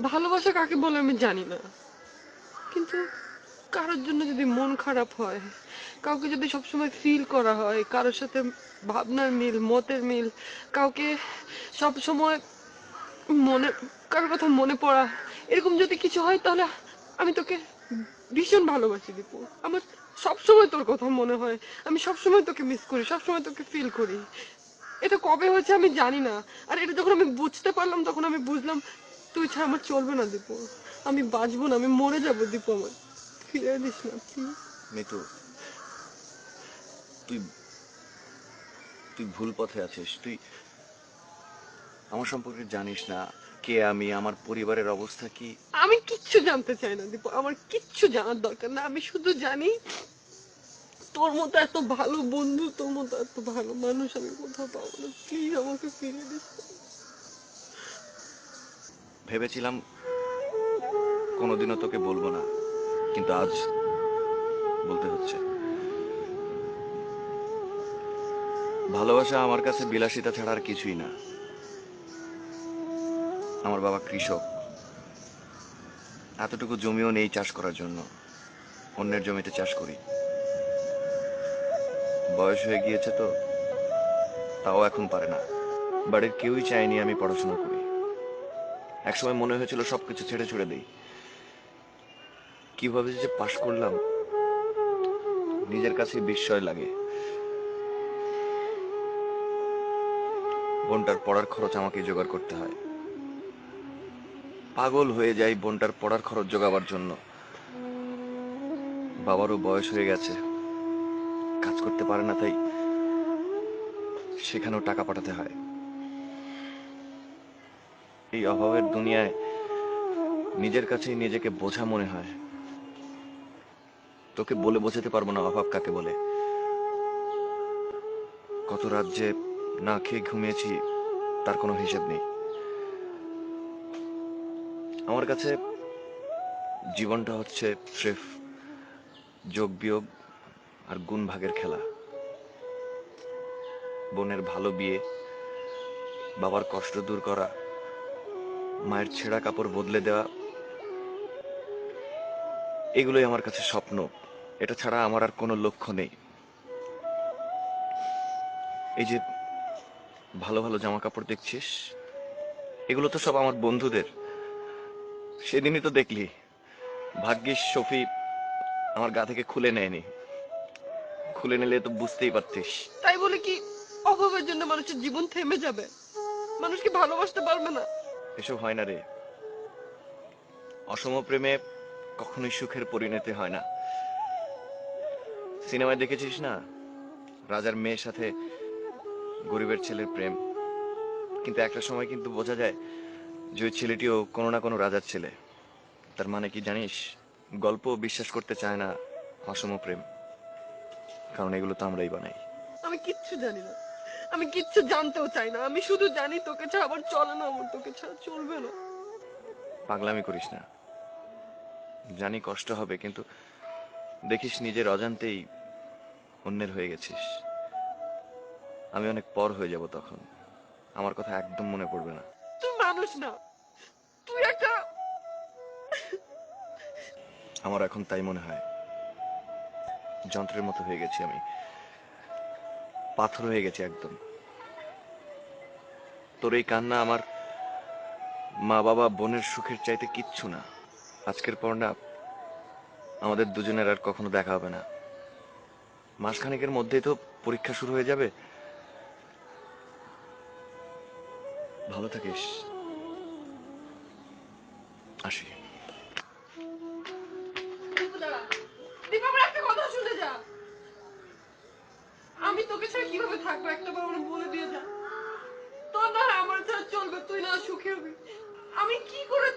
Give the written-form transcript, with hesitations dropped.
ভালোবাসা কাকে বলে আমি জানি না, কিন্তু কারোর জন্য যদি মন খারাপ হয়, কাউকে যদি সবসময় ফিল করা হয়, কারোর সাথে ভাবনার মিল, মতের মিল, কাউকে সব সময় মনে, কারোর কথা মনে পড়া, এরকম যদি কিছু হয়, তাহলে আমি তোকে ভীষণ ভালোবাসি দীপু। আমার সবসময় তোর কথা মনে হয়, আমি সবসময় তোকে মিস করি, সবসময় তোকে ফিল করি। এটা কবে হয়েছে আমি জানি না, আর এটা যখন আমি বুঝতে পারলাম তখন আমি বুঝলাম তুই ছাড়া আমার চলবে না দীপু, আমি বাঁচবো না, আমি মরে যাবো দীপু, আমার ফিরে দিস না প্লিজ। মিতু, তুই তুই ভুল পথে আছিস। তুই আমার সম্পর্কে জানিস না কে আমি, আমার পরিবারের অবস্থা কি। আমি কিচ্ছু জানতে চাই না দীপু, আমার কিচ্ছু জানার দরকার না, আমি শুধু জানি তোর মতো এত ভালো বন্ধু, তোর মতো এত ভালো মানুষ আমি কোথাও পাবো না, প্লিজ আমাকে ফিরে দিস। ভেবেছিলাম কোনোদিনও তোকে বলবো না, কিন্তু আজ বলতে হচ্ছে। ভালোবাসা আমার কাছে বিলাসিতা ছাড়া আর কিছুই না। আমার বাবা কৃষক, এতটুকু জমিও নেই চাষ করার জন্য, অন্যের জমিতে চাষ করি। বয়স হয়ে গিয়েছে তো, তাও এখন পারে না। বাড়ির কেউই চায়নি আমি পড়াশোনা করি। একসময় মনে হয়েছিল সবকিছু ছেড়ে ছুড়ে দেই। কিভাবে যে পাশ করলাম নিজের কাছে বিস্ময় লাগে। বোনটার পড়ার খরচ আমাকে জোগাড় করতে হয়। পাগল হয়ে যাই বোনটার পড়ার খরচ জোগাবার জন্য। বাবারও বয়স হয়ে গেছে, কাজ করতে পারে না, তাই সেখানেও টাকা পাঠাতে হয়। এই অভাবের দুনিয়ায় নিজের কাছেই নিজেকে বোঝা মনে হয়। তোকে বলে বোঝাতে পারবো না অভাব কাকে বলে। কত রাত যে না খেয়ে ঘুমিয়েছি তার কোনো হিসেব নেই। আমার কাছে জীবনটা হচ্ছে স্রেফ যোগ বিয়োগ আর গুণ ভাগের খেলা। বোনের ভালো বিয়ে, বাবার কষ্ট দূর করা, মায়ের ছেঁড়া কাপড় বদলে দেওয়া, এগুলোই আমার কাছে স্বপ্ন। এটা ছাড়া আমার আর কোনো লক্ষ্য নেই। এই যে ভালো ভালো জামা কাপড় দেখছিস, এগুলো তো সব আমার বন্ধুদের। সেদিনই তো দেখলি, ভাগ্যিস শফি আমার গা থেকে খুলে নেয়নি। খুলে নিলে তো বুঝতেই পারতিস। তাই বলে কি অভাবের জন্য মানুষের জীবন থেমে যাবে? মানুষ কি ভালোবাসতে পারবে না? এসব হয় না রে। অসম প্রেমে কখনোই সুখের পরিণতি হয় না। সিনেমায় দেখেছিস না, রাজার মেয়ের সাথে গরিবের ছেলের প্রেম, কিন্তু একটা সময় কিন্তু বোঝা যায় যে ওই ছেলেটিও কোনো না কোনো রাজার ছেলে। তার মানে কি জানিস? গল্প বিশ্বাস করতে চায় না অসম প্রেম, কারণ এগুলো তো আমরাই বানাই। আমি কিচ্ছু জানি না, আমি কিচ্ছু জানতেও চাই না, আমি শুধু জানি তোকে ছাড়া আমার চলে না, আমার তোকে ছাড়া চলবে না। পাগলামি করিস না। জানি কষ্ট হবে, কিন্তু দেখিস নিজের অজান্তেই অন্যের হয়ে গেছিস। আমি অনেক পর হয়ে যাব তখন, আমার কথা একদম মনে পড়বে না। তুই মানুষ না, তুই একটা। আমার এখন তাই মনে হয়। যন্ত্রের মতো হয়ে গেছি আমি, পাথর হয়ে গেছি একদম। তোর এই কান্না আমার মা বাবা বোনের সুখের চাইতে কিচ্ছু না। আজকের পর না আমাদের দুজনের আর কখনো দেখা হবে না। মাসখানেকের মধ্যেই তো পরীক্ষা শুরু হয়ে যাবে। ভালো থাকিস। আসি। দীপু দাঁড়া, দীপু আমার একটা কথা শুনে যা। আমি তোকে ছাড়া কিভাবে থাকবো একটা বার আমার বলে দিয়ে যা। তোর না হয় আমার ছাড়া চলবে, তুই না সুখী হবি, আমি কি করে